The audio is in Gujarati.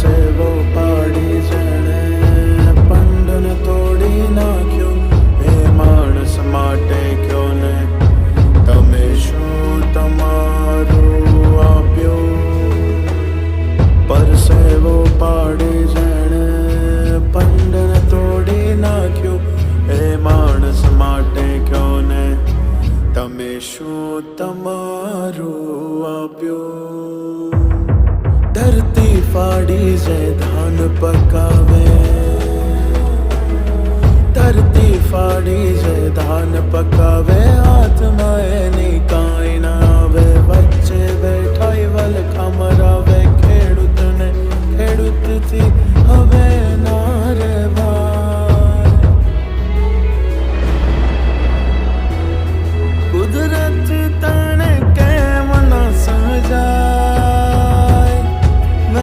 પરસેવો પાડી જેણે પંડને તોડી નાખ્યો, એ માણસ માટે કયો ને તમે શું તમારું આપ્યું? પરસેવો પાડી જેણે પંડને તોડી નાખ્યો, એ માણસ માટે કયો ને તમે શું તમારું આપ્યું? ધરતી ફાડી જે ધાન પકાવે, ધરતી ફાડી જે ધાન પકાવે, હાથમાં એની કામ